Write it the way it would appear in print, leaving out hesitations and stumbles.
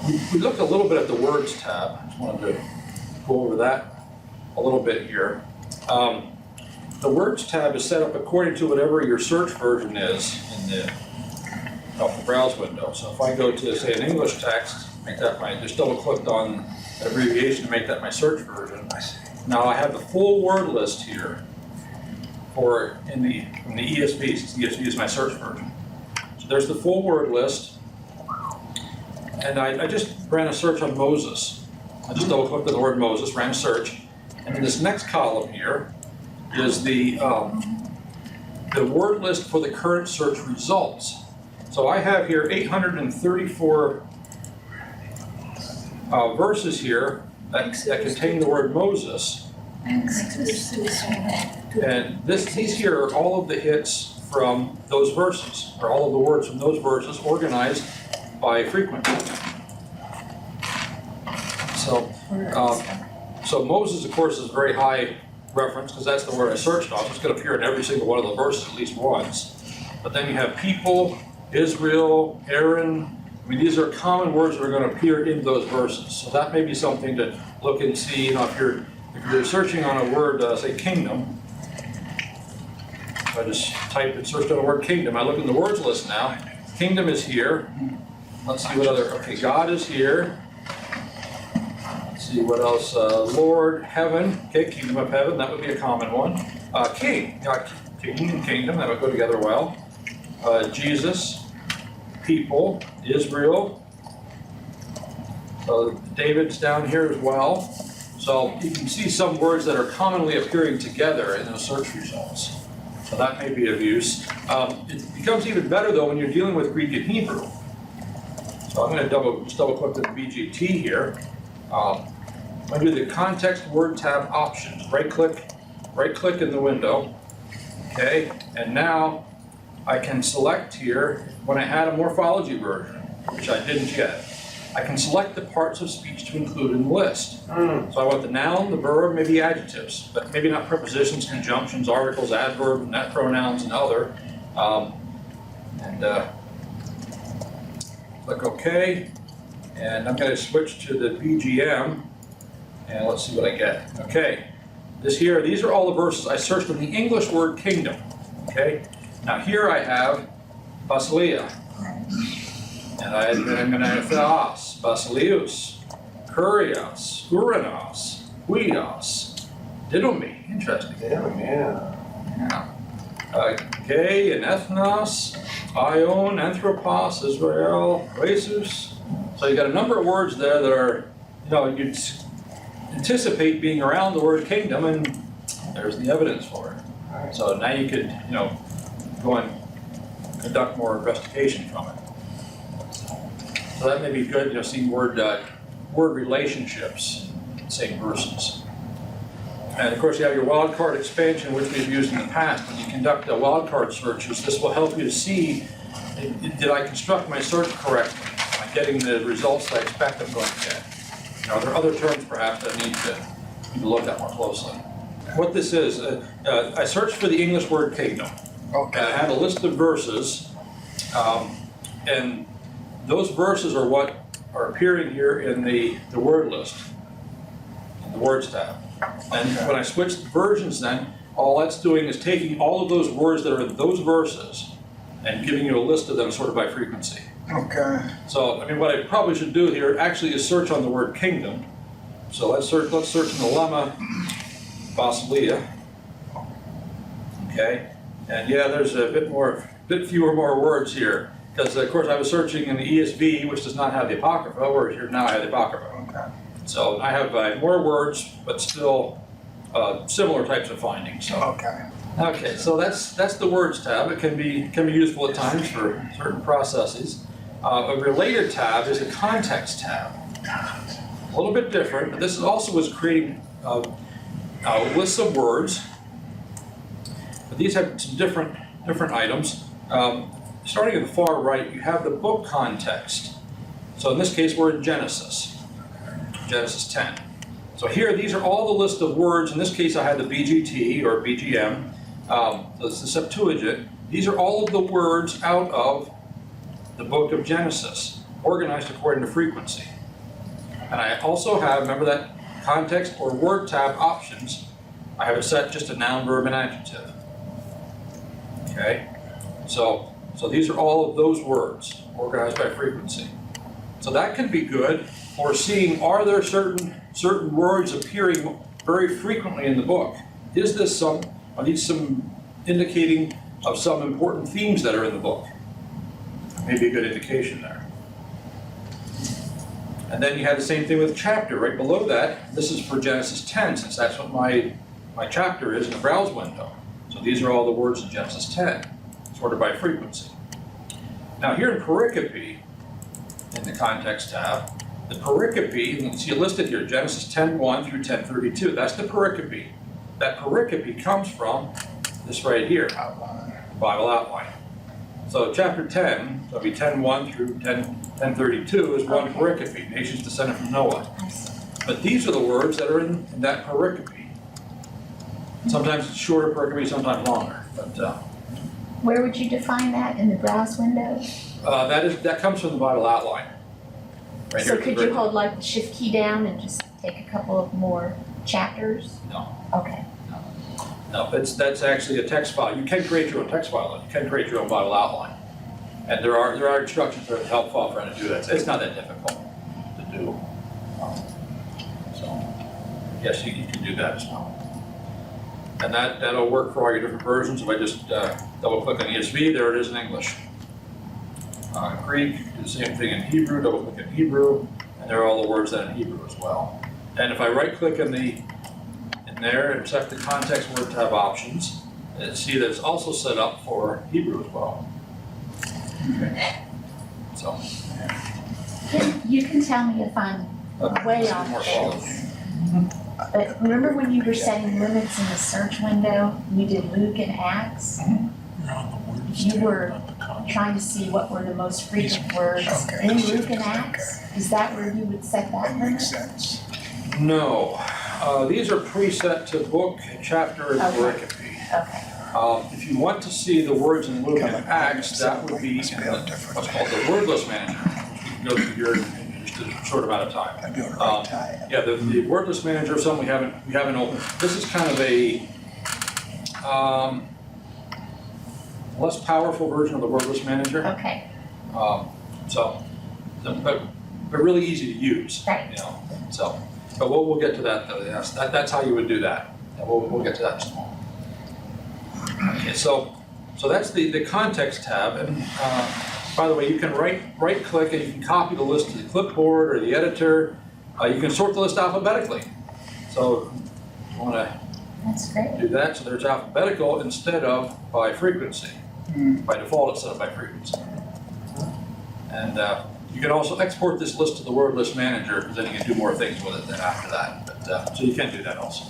We looked a little bit at the Words tab. I just wanted to go over that a little bit here. The Words tab is set up according to whatever your search version is in the browse window. So if I go to, say, an English text, make that my, just double clicked on an abbreviation to make that my search version. Now I have the full word list here for in the ESV, since the ESV is my search version. So there's the full word list. And I just ran a search on Moses. I just double clicked on the word Moses, ran a search. And in this next column here is the word list for the current search results. So I have here 834 verses here that contain the word Moses. And these here are all of the hits from those verses, or all of the words from those verses organized by frequency. So Moses, of course, is a very high reference because that's the word I searched on. So it's going to appear in every single one of the verses at least once. But then you have people, Israel, Aaron. I mean, these are common words that are going to appear in those verses. So that may be something to look and see. You know, if you're searching on a word, say kingdom. If I just type and searched on the word kingdom, I look in the words list now. Kingdom is here. Let's see what other. Okay, God is here. Let's see what else. Lord, heaven. Okay, kingdom of heaven. That would be a common one. King. King and kingdom. That would go together well. Jesus. People, Israel, David's down here as well. So you can see some words that are commonly appearing together in those search results. So that may be of use. It becomes even better though when you're dealing with Greek and Hebrew. So I'm going to double click the BGT here. I'm going to do the context word tab options. Right click in the window. Okay, and now I can select here, when I had a morphology version, which I didn't yet, I can select the parts of speech to include in the list. So I want the noun, the verb, maybe adjectives, but maybe not prepositions, conjunctions, articles, adverbs, net pronouns, and other. Click OK, and I'm going to switch to the BGM, and let's see what I get. Okay, these are all the verses I searched in the English word kingdom. Okay. Now here I have basileia, and I'm going to have theos, basileus, kurios, uranos, huios, didomi. Interesting. Yeah. Okay, and ethnos, ion, anthropos, Israel, Jesus. So you got a number of words there that are, you'd anticipate being around the word kingdom, and there's the evidence for it. So now you could, go and conduct more investigation from it. So that may be good, seeing word relationships in the same verses. And of course you have your wildcard expansion, which we've used in the past. When you conduct wildcard searches, this will help you to see, did I construct my search correctly? Am I getting the results that I expect I'm going to get? Are there other terms perhaps that I need to look at more closely? What this is, I searched for the English word kingdom. Okay. I had a list of verses, and those verses are what are appearing here in the word list, in the words tab. And when I switch versions then, all that's doing is taking all of those words that are in those verses and giving you a list of them sort of by frequency. Okay. So, what I probably should do here actually is search on the word kingdom. So let's search in the lemma, basileia. Okay. And yeah, there's a bit fewer more words here, because of course I was searching in the ESV, which does not have the apocrypha, whereas here now I have the apocrypha. Okay. So I have more words, but still similar types of findings. So. Okay. Okay, so that's the words tab. It can be useful at times for certain processes. A related tab is a context tab. A little bit different, but this also is creating lists of words. But these have some different items. Starting at the far right, you have the book context. So in this case, we're in Genesis 10. So here, these are all the list of words. In this case, I had the BGT or BGM. So it's the Septuagint. These are all of the words out of the book of Genesis, organized according to frequency. And I also have, remember that context or word tab options, I have it set just to noun, verb, and adjective. Okay? So these are all of those words organized by frequency. So that can be good for seeing, are there certain words appearing very frequently in the book? Are these some indicating of some important themes that are in the book? Maybe a good indication there. And then you have the same thing with chapter right below that. This is for Genesis 10, since that's what my chapter is in the browse window. So these are all the words in Genesis 10, sorted by frequency. Now here in pericope, in the context tab, the pericope, you can see it listed here, Genesis 10:1 through 10:32. That's the pericope. That pericope comes from this right here, Bible outline. So chapter 10, so it'll be 10:1 through 10:32 is one pericope, nations descended from Noah. But these are the words that are in that pericope. Sometimes it's shorter pericope, sometimes longer. But where would you define that in the browse window? That comes from the Bible outline. Right So here could you hold like the shift key down and just take a couple of more chapters? No. Okay. No, that's actually a text file. You can create your own text file. You can create your own Bible outline. And there are instructions that are helpful for how to do that. It's not that difficult to do. So yes, you can do that as well. And that'll work for all your different versions. If I just double click on ESV, there it is in English. Greek, do the same thing in Hebrew, double click in Hebrew, and there are all the words that are in Hebrew as well. And if I right click in there and select the context word tab options, and see that it's also set up for Hebrew as well. Okay. So You can tell me if I'm way off base. But remember when you were setting limits in the search window, you did Luke and Acts? You were trying to see what were the most frequent words in Luke and Acts? Is that where you would set that limit? Makes sense. no, these are preset to book, chapter, and pericope. Okay. If you want to see the words in Luke and Acts, that would be in what's called the Wordlist Manager, which we can go through here in just a short amount of time. I'd be able to write tie. Yeah, the Wordlist Manager is something we haven't opened. This is kind of a less powerful version of the Wordlist Manager. Okay. But really easy to use. Right. You know. So, but we'll get to that though. Yes, that's how you would do that. And we'll get to that in just a moment. Okay, so that's the context tab, and by the way, you can right click and you can copy the list to the clipboard or the editor. You can sort the list alphabetically. So if you want to That's great. do that, so there's alphabetical instead of by frequency. By default, it's set up by frequency. And you can also export this list to the Wordlist Manager, because then you can do more things with it than after that. But so you can do that also.